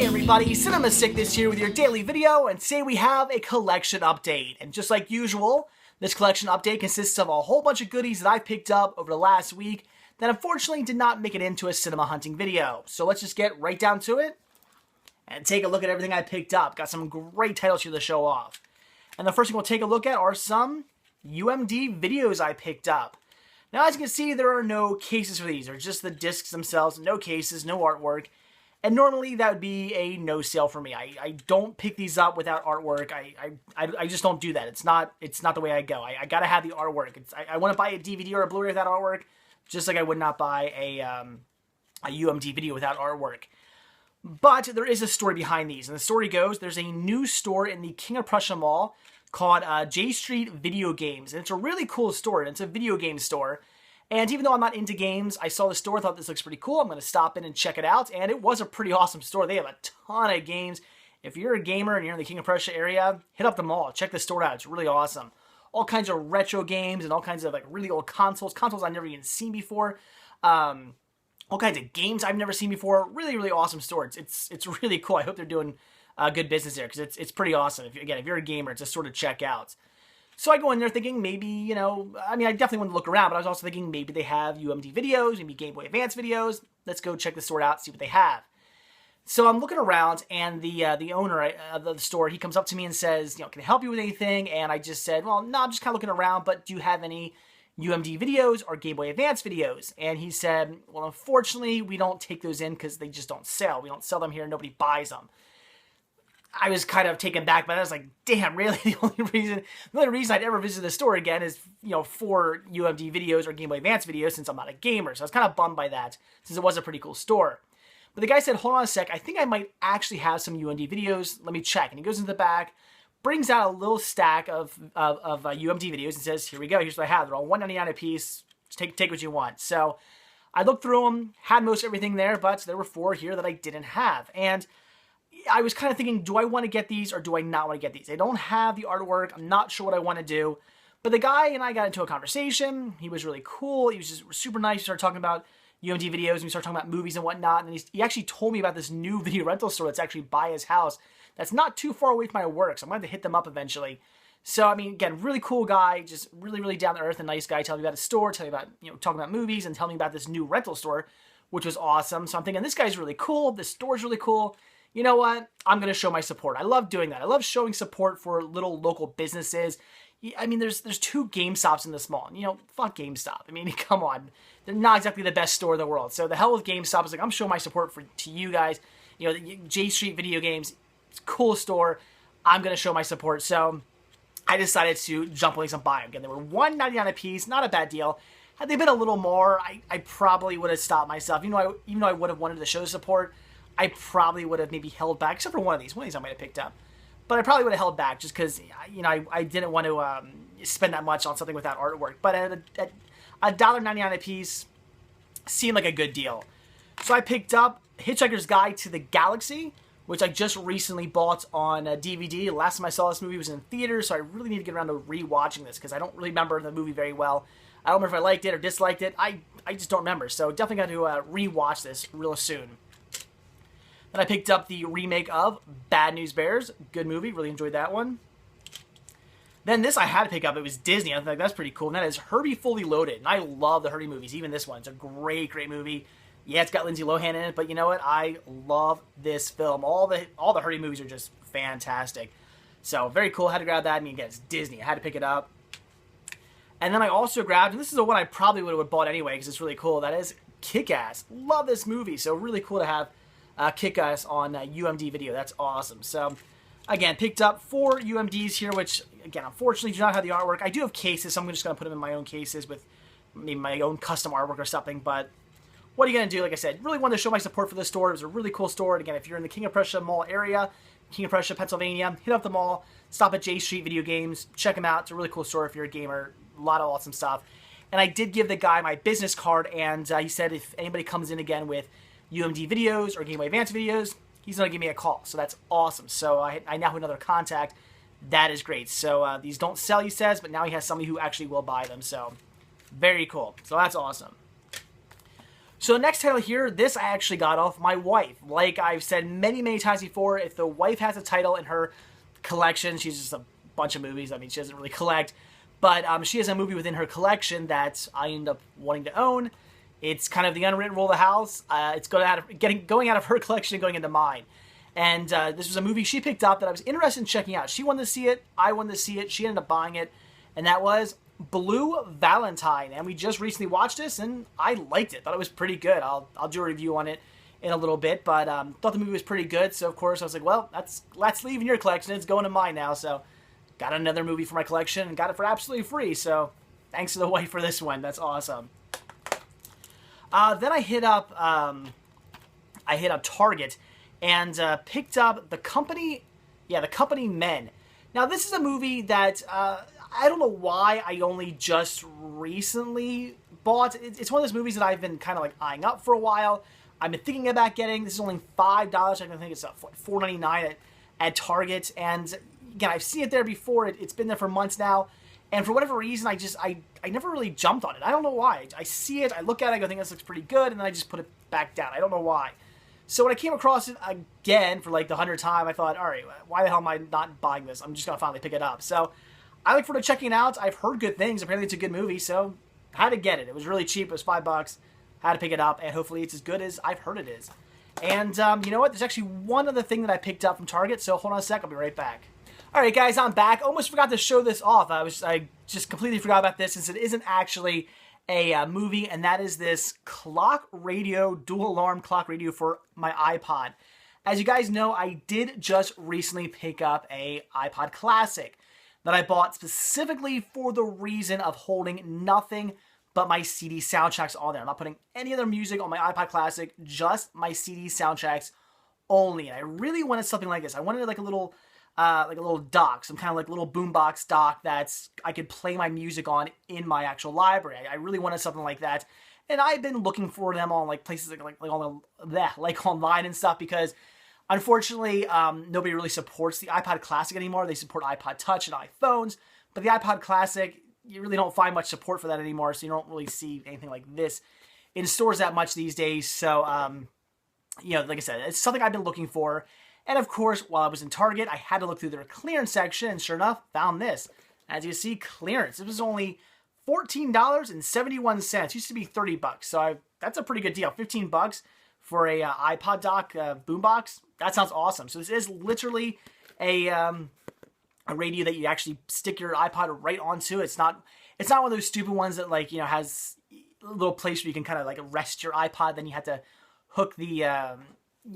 Hey everybody, Cinema Sickness here with your daily video, and today we have a collection update. And just like usual, this collection update consists of a whole bunch of goodies that I picked up over the last week that unfortunately did not make it into a cinema hunting video. So let's just get right down to it and take a look at everything I picked up. Got some great titles here to show off. And the first thing we'll take a look at are some UMD videos I picked up. Now as you can see, there are no cases for these. They're just the discs themselves, no cases, no artwork. And normally that would be a no sale for me. I don't pick these up without artwork. I just don't do that. It's not the way I go. I gotta have the artwork. I want to buy a DVD or a Blu-ray without artwork, just like I would not buy a UMD video without artwork. But there is a story behind these, and the story goes: there's a new store in the King of Prussia Mall called J Street Video Games, and it's a really cool store. And it's a video game store. And even though I'm not into games, I saw the store, thought this looks pretty cool. I'm going to stop in and check it out. And it was a pretty awesome store. They have a ton of games. If you're a gamer and you're in the King of Prussia area, hit up the mall. Check the store out. It's really awesome. All kinds of retro games and all kinds of like really old consoles. Consoles I've never even seen before. All kinds of games I've never seen before. Really, really awesome store. It's really cool. I hope they're doing good business there because it's pretty awesome. If you're a gamer, it's a store to check out. So I go in there thinking maybe, you know, I definitely wanted to look around, but I was also thinking maybe they have UMD videos, maybe Game Boy Advance videos. Let's go check the store out, see what they have. So I'm looking around, and the owner of the store, he comes up to me and says, you know, can I help you with anything? And I just said, well, no, I'm just kind of looking around, but do you have any UMD videos or Game Boy Advance videos? And he said, well, unfortunately, we don't take those in because they just don't sell. We don't sell them here. Nobody buys them. I was kind of taken back, but I was like, damn, really? The only reason I'd ever visit the store again is, you know, for UMD videos or Game Boy Advance videos since I'm not a gamer. So I was kind of bummed by that since it was a pretty cool store. But the guy said, hold on a sec, I think I might actually have some UMD videos. Let me check. And he goes into the back, brings out a little stack of UMD videos and says, here we go, here's what I have. They're all $1.99 a piece. Just take what you want. So I looked through them, had most everything there, but there were 4 here that I didn't have. And I was kind of thinking, do I want to get these or do I not want to get these? I don't have the artwork. I'm not sure what I want to do. But the guy and I got into a conversation. He was really cool. He was just super nice. We started talking about UMD videos, and we started talking about movies and whatnot. And he actually told me about this new video rental store that's actually by his house that's not too far away from my work. So I'm going to hit them up eventually. So, I mean, again, really cool guy, just really, really down to earth and nice guy. Telling me about his store, telling me about, you know, talking about movies and telling me about this new rental store, which was awesome. So I'm thinking, this guy's really cool. This store's really cool. You know what? I'm going to show my support. I love doing that. I love showing support for little local businesses. I mean, there's 2 GameStops in this mall. You know, fuck GameStop. I mean, come on. They're not exactly the best store in the world. So the hell with GameStop is like, I'm showing my support to you guys. You know, the J Street Video Games, it's a cool store. I'm going to show my support. So I decided to jump on these and buy them. Again, they were $1.99 a piece. Not a bad deal. Had they been a little more, I probably would have stopped myself. Even though I would have wanted to show support, I probably would have maybe held back, except for one of these. One of these I might have picked up. But I probably would have held back just because, you know, I didn't want to spend that much on something without artwork. But at $1.99 a piece seemed like a good deal. So I picked up Hitchhiker's Guide to the Galaxy, which I just recently bought on DVD. Last time I saw this movie was in theaters, so I really need to get around to rewatching this because I don't really remember the movie very well. I don't remember if I liked it or disliked it. I just don't remember. So definitely got to rewatch this real soon. Then I picked up the remake of Bad News Bears. Good movie. Really enjoyed that one. Then this I had to pick up. It was Disney. I think that's pretty cool. And that is Herbie Fully Loaded. And I love the Herbie movies. Even this one. It's a great, great movie. Yeah, it's got Lindsay Lohan in it. But you know what? I love this film. All the Herbie movies are just fantastic. So, very cool. Had to grab that. I mean, again, it's Disney. I had to pick it up. And then I also grabbed, and this is the one I probably would have bought anyway because it's really cool. That is Kick-Ass. Love this movie. So, really cool to have Kick-Ass on UMD video. That's awesome. So, again, picked up 4 UMDs here, which, again, unfortunately do not have the artwork. I do have cases, so I'm just going to put them in my own cases with maybe my own custom artwork or something. But what are you going to do? Like I said, really wanted to show my support for this store. It was a really cool store. And again, if you're in the King of Prussia Mall area, King of Prussia, Pennsylvania, hit up the mall, stop at J Street Video Games, check them out. It's a really cool store if you're a gamer. A lot of awesome stuff. And I did give the guy my business card, and he said if anybody comes in again with UMD videos or Game Boy Advance videos, he's going to give me a call. So that's awesome. So I now have another contact. That is great. So these don't sell, he says, but now he has somebody who actually will buy them. So very cool. So that's awesome. So the next title here, this I actually got off my wife. Like I've said many, many times before, if the wife has a title in her collection, she's just a bunch of movies. I mean, she doesn't really collect, but she has a movie within her collection that I end up wanting to own. It's kind of the unwritten rule of the house. It's going out of her collection and going into mine. And this was a movie she picked up that I was interested in checking out. She wanted to see it. I wanted to see it. She ended up buying it. And that was Blue Valentine. And we just recently watched this, and I liked it. Thought it was pretty good. I'll do a review on it in a little bit. But thought the movie was pretty good. So, of course, I was like, well, let's leave in your collection. It's going to mine now. So, got another movie for my collection and got it for absolutely free. So, thanks to the wife for this one. That's awesome. Then I hit up Target and picked up The Company Men. Now, this is a movie that I don't know why I only just recently bought. It's one of those movies that I've been kind of like eyeing up for a while. I've been thinking about getting. This is only $5. I think it's $4.99 at Target. And again, I've seen it there before. It's been there for months now. And for whatever reason, I never really jumped on it. I don't know why. I see it, I look at it, I go, I think this looks pretty good, and then I just put it back down. I don't know why. So when I came across it again for like the 100th time, I thought, all right, why the hell am I not buying this? I'm just going to finally pick it up. So I look forward to checking it out. I've heard good things. Apparently it's a good movie, so I had to get it. It was really cheap. It was $5. Had to pick it up, and hopefully it's as good as I've heard it is. And you know what? There's actually one other thing that I picked up from Target, so hold on a sec. I'll be right back. Alright guys, I'm back. Almost forgot to show this off. I just completely forgot about this since it isn't actually a movie, and that is this clock radio, dual alarm clock radio for my iPod. As you guys know, I did just recently pick up a iPod Classic that I bought specifically for the reason of holding nothing but my CD soundtracks on there. I'm not putting any other music on my iPod Classic, just my CD soundtracks only. And I really wanted something like this. I wanted like a little dock, some kind of like little boombox dock that's I could play my music on in my actual library. I really wanted something like that, and I've been looking for them on like places like online and stuff because unfortunately nobody really supports the iPod Classic anymore. They support iPod Touch and iPhones, but the iPod Classic you really don't find much support for that anymore. So you don't really see anything like this in stores that much these days. So you know, like I said, it's something I've been looking for. And of course, while I was in Target, I had to look through their clearance section, and sure enough, found this. As you see, clearance. It was only $14.71. Used to be $30, so that's a pretty good deal. $15 for a iPod dock boombox. That sounds awesome. So this is literally a radio that you actually stick your iPod right onto. It's not one of those stupid ones that like has a little place where you can kind of like rest your iPod. Then you have to hook the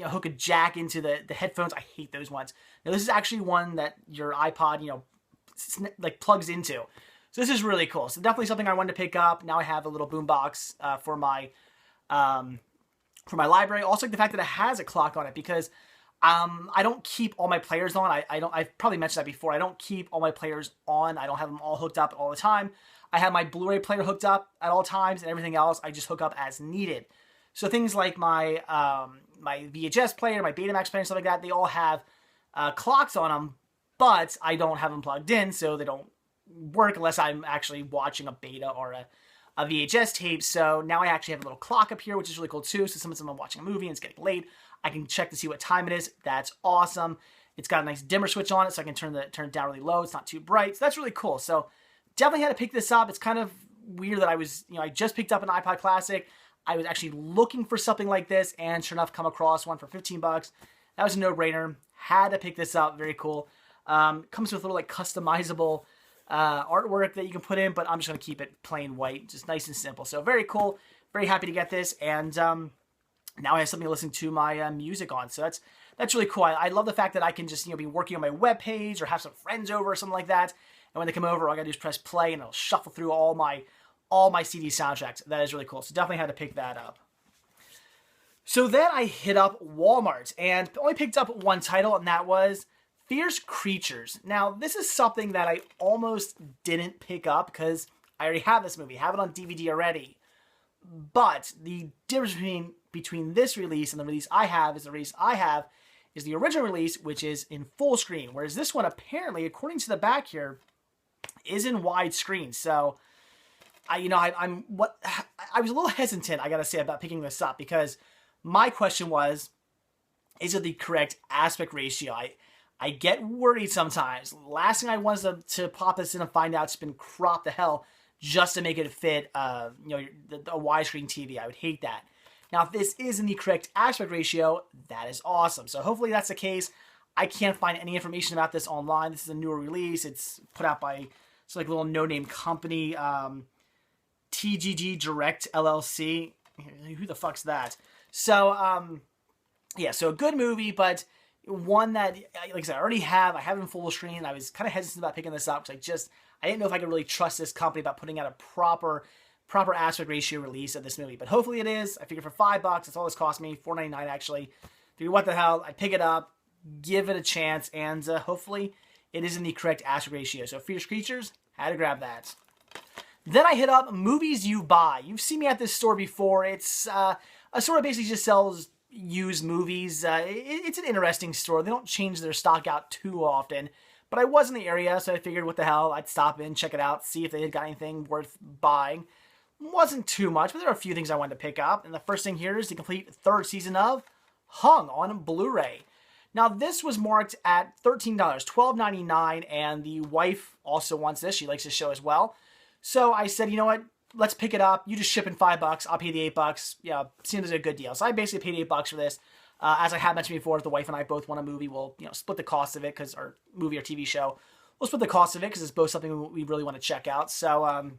hook a jack into the headphones. I hate those ones. Now this is actually one that your iPod, like plugs into. So this is really cool. So definitely something I wanted to pick up. Now I have a little boombox for my library. Also like the fact that it has a clock on it because I don't keep all my players on. I've probably mentioned that before. I don't keep all my players on. I don't have them all hooked up all the time. I have my Blu-ray player hooked up at all times, and everything else I just hook up as needed. So things like my my VHS player, my Betamax player, and stuff like that, they all have clocks on them, but I don't have them plugged in, so they don't work unless I'm actually watching a beta or a VHS tape. So now I actually have a little clock up here, which is really cool too. So sometimes I'm watching a movie and it's getting late, I can check to see what time it is. That's awesome. It's got a nice dimmer switch on it, so I can turn it down really low. It's not too bright. So that's really cool. So definitely had to pick this up. It's kind of weird that I just picked up an iPod Classic. I was actually looking for something like this, and sure enough, come across one for $15. That was a no-brainer. Had to pick this up. Very cool. Comes with a little like customizable artwork that you can put in, but I'm just going to keep it plain white, just nice and simple. So very cool. Very happy to get this, and now I have something to listen to my music on. So that's really cool. I love the fact that I can just be working on my web page or have some friends over or something like that, and when they come over, all I got to do is press play, and it'll shuffle through all my CD soundtracks. That is really cool. So definitely had to pick that up. So then I hit up Walmart and only picked up one title, and that was Fierce Creatures. Now, this is something that I almost didn't pick up because I already have this movie. I have it on DVD already. But the difference between this release and the release I have is the original release, which is in full screen. Whereas this one, apparently, according to the back here, is in widescreen. So I was a little hesitant, I gotta say, about picking this up because my question was, is it the correct aspect ratio? I get worried sometimes. Last thing I want is to pop this in and find out it's been cropped to hell just to make it fit, a widescreen TV. I would hate that. Now, if this is in the correct aspect ratio, that is awesome. So hopefully that's the case. I can't find any information about this online. This is a newer release. It's put out by a little no-name company, TGG Direct LLC. Who the fuck's that? So, yeah, so a good movie, but one that, like I said, I have it in full screen. I was kind of hesitant about picking this up because I didn't know if I could really trust this company about putting out a proper aspect ratio release of this movie. But hopefully it is. I figured for $5, that's all this cost me, $4.99 actually. Figured, what the hell, I'd pick it up, give it a chance, and hopefully it is in the correct aspect ratio. So Fierce Creatures, had to grab that. Then I hit up Movies You Buy. You've seen me at this store before. It's a store that basically just sells used movies. It's an interesting store. They don't change their stock out too often. But I was in the area, so I figured, what the hell, I'd stop in, check it out, see if they had got anything worth buying. Wasn't too much, but there are a few things I wanted to pick up. And the first thing here is the complete third season of Hung on Blu-ray. Now, this was marked at $13, $12.99, and the wife also wants this. She likes this show as well. So I said, you know what? Let's pick it up. You just ship in $5. I'll pay the $8. Yeah, seems like a good deal. So I basically paid $8 for this. As I had mentioned before, if the wife and I both want a movie, we'll split the cost of it because our movie or TV show. We'll split the cost of it because it's both something we really want to check out. So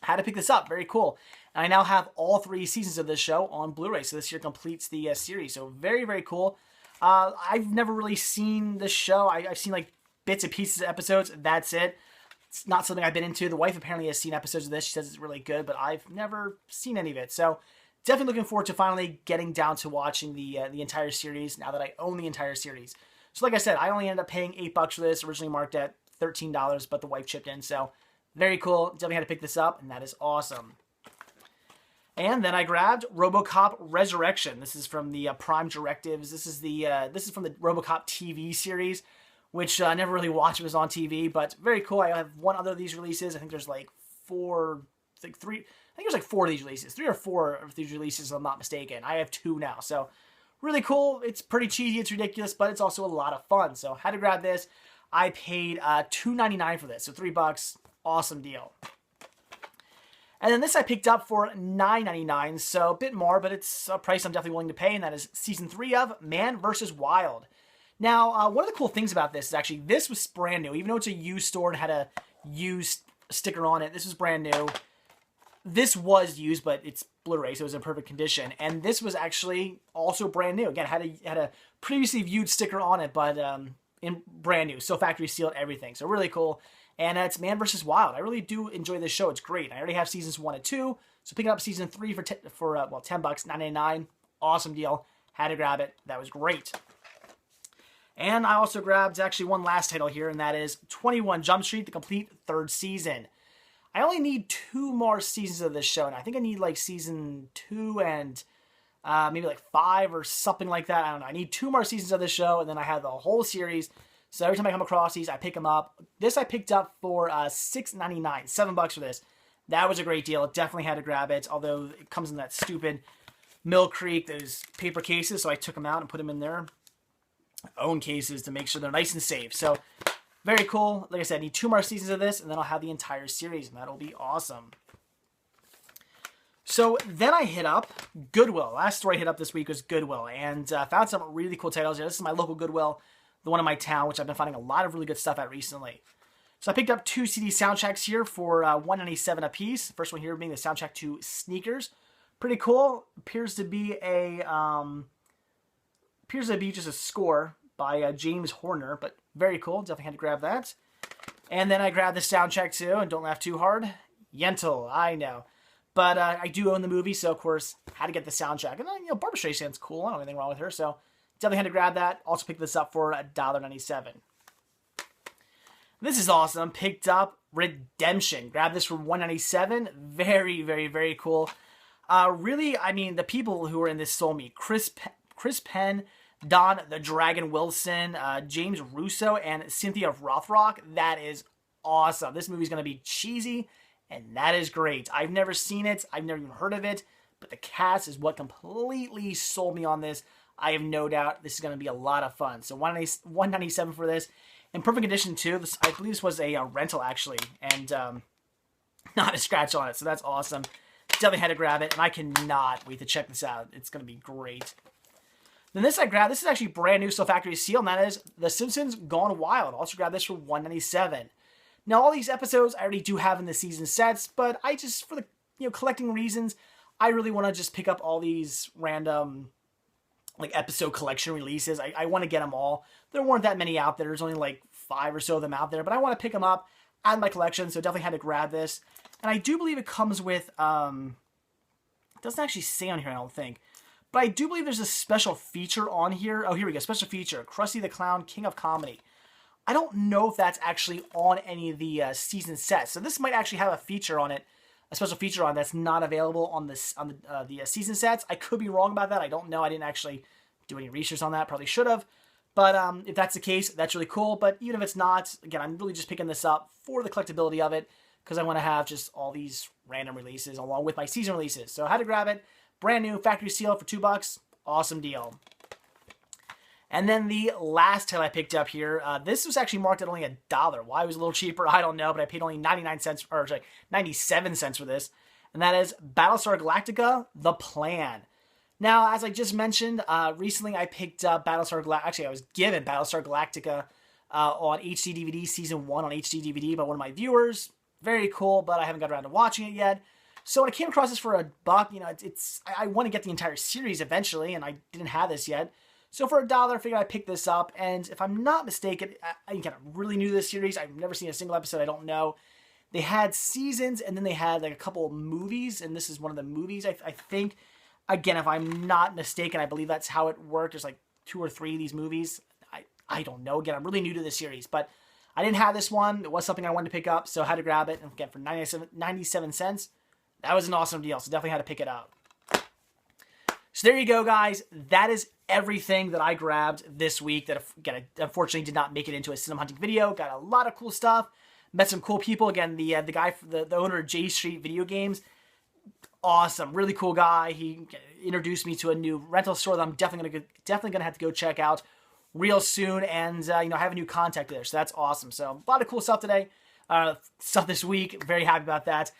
had to pick this up. Very cool. And I now have all 3 seasons of this show on Blu-ray. So this here completes the series. So very, very cool. I've never really seen this show. I've seen like bits and pieces of episodes. That's it. It's not something I've been into. The wife apparently has seen episodes of this. She says it's really good, but I've never seen any of it. So definitely looking forward to finally getting down to watching the entire series now that I own the entire series. So like I said, I only ended up paying $8 for this, originally marked at $13, but the wife chipped in. So very cool. Definitely had to pick this up, and that is awesome. And then I grabbed RoboCop Resurrection. This is from the Prime Directives. This is from the RoboCop TV series, which I never really watched. It was on TV, but very cool. I have one other of these releases. I think there's like 4, like 3. I think there's like 4 of these releases, 3 or 4 of these releases, if I'm not mistaken. I have 2 now, so really cool. It's pretty cheesy, it's ridiculous, but it's also a lot of fun. So had to grab this. I paid $2.99 for this, so $3. Awesome deal. And then this I picked up for $9.99, so a bit more, but it's a price I'm definitely willing to pay, and that is Season 3 of Man vs. Wild. Now, one of the cool things about this is actually this was brand new. Even though it's a used store and had a used sticker on it, this was brand new. This was used, but it's Blu-ray, so it was in perfect condition. And this was actually also brand new. Again, had a previously viewed sticker on it, but in brand new. So factory sealed, everything. So really cool. And it's Man vs. Wild. I really do enjoy this show. It's great. I already have seasons 1 and 2. So picking up season 3 for $10, $9.99. Awesome deal. Had to grab it. That was great. And I also grabbed actually one last title here, and that is 21 Jump Street, the complete 3rd season. I only need 2 more seasons of this show, and I think I need like season 2 and maybe like 5 or something like that. I don't know. I need 2 more seasons of this show, and then I have the whole series. So every time I come across these, I pick them up. This I picked up for $6.99, $7 for this. That was a great deal. Definitely had to grab it, although it comes in that stupid Mill Creek, those paper cases, so I took them out and put them in their own cases to make sure they're nice and safe. So very cool. Like I said, I need 2 more seasons of this, and then I'll have the entire series, and that'll be awesome. So then I hit up Goodwill. Last store I hit up this week was Goodwill, and found some really cool titles here. This is my local Goodwill, the one in my town, which I've been finding a lot of really good stuff at recently. So I picked up 2 CD soundtracks here for $1.97 a piece. The first one here being the soundtrack to Sneakers. Pretty cool. Appears to be just a score by James Horner, but very cool. Definitely had to grab that. And then I grabbed the soundtrack too, and don't laugh too hard. Yentl, I know. But I do own the movie, so of course, had to get the soundtrack. And then, Barbra Streisand's cool. I don't have anything wrong with her, so definitely had to grab that. Also picked this up for $1.97. This is awesome. Picked up Redemption. Grabbed this for $1.97. Very, very, very cool. Really, I mean, the people who are in this sold me. Chris Penn, Don the Dragon Wilson, James Russo, and Cynthia Rothrock. That is awesome. This movie's going to be cheesy and that is great. I've never seen it. I've never even heard of it, but the cast is what completely sold me on this. I have no doubt this is going to be a lot of fun. So $197 for this. In perfect condition, too. I believe this was a rental, actually, and not a scratch on it, so that's awesome. Definitely had to grab it, and I cannot wait to check this out. It's going to be great. Then this I grabbed. This is actually brand new, still factory seal, and that is The Simpsons Gone Wild. Also grabbed this for $197. Now, all these episodes I already do have in the season sets, but I just, for the collecting reasons, I really want to just pick up all these random episode collection releases. I want to get them all. There weren't that many out there. There's only like 5 or so of them out there, but I want to pick them up, add my collection, so definitely had to grab this. And I do believe it comes with, it doesn't actually say on here, I don't think, but I do believe there's a special feature on here. Oh, here we go, special feature, Krusty the Clown, King of Comedy. I don't know if that's actually on any of the season sets, so this might actually have a feature on it, a special feature on that's not available on the season sets. I could be wrong about that. I don't know. I didn't actually do any research on that. Probably should have. But if that's the case, that's really cool. But even if it's not, again, I'm really just picking this up for the collectability of it because I want to have just all these random releases along with my season releases. So I had to grab it. Brand new factory seal for $2. Awesome deal. And then the last title I picked up here, this was actually marked at only $1. Why it was a little cheaper, I don't know, but I paid only 97 cents for this. And that is Battlestar Galactica: The Plan. Now, as I just mentioned, recently I picked up Battlestar Galactica. Actually, I was given Battlestar Galactica on HD DVD, Season 1 on HD DVD by one of my viewers. Very cool, but I haven't got around to watching it yet. So when I came across this for $1, I want to get the entire series eventually, and I didn't have this yet. So for $1, I figured I'd pick this up, and if I'm not mistaken, I'm really new to this series. I've never seen a single episode. I don't know. They had seasons, and then they had like a couple of movies, and this is one of the movies, I think. Again, if I'm not mistaken, I believe that's how it worked. There's like 2 or 3 of these movies. I don't know. Again, I'm really new to this series, but I didn't have this one. It was something I wanted to pick up, so I had to grab it. And again, for 97 cents, that was an awesome deal, so definitely had to pick it up. So there you go, guys. That is everything that I grabbed this week that, again, I unfortunately did not make it into a cinema hunting video. Got a lot of cool stuff. Met some cool people. Again, the guy, the owner of J Street Video Games, awesome, really cool guy. He introduced me to a new rental store that I'm definitely gonna have to go check out real soon, and I have a new contact there, so that's awesome. So a lot of cool stuff today, stuff this week. Very happy about that.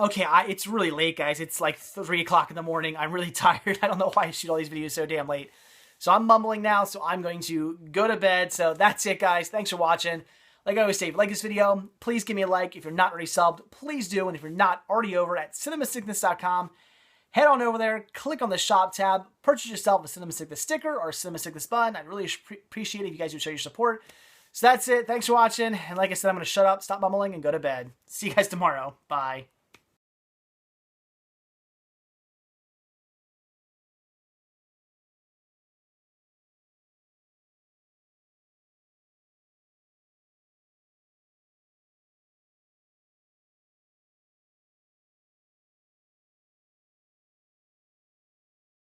Okay, it's really late, guys. It's like 3 o'clock in the morning. I'm really tired. I don't know why I shoot all these videos so damn late. So I'm mumbling now, so I'm going to go to bed. So that's it, guys. Thanks for watching. Like I always say, if you like this video, please give me a like. If you're not already subbed, please do. And if you're not already over at cinemasickness.com, head on over there, click on the shop tab, purchase yourself a Cinema Sickness sticker or a Cinema Sickness button. I'd really appreciate it if you guys would show your support. So that's it. Thanks for watching. And like I said, I'm going to shut up, stop mumbling, and go to bed. See you guys tomorrow. Bye.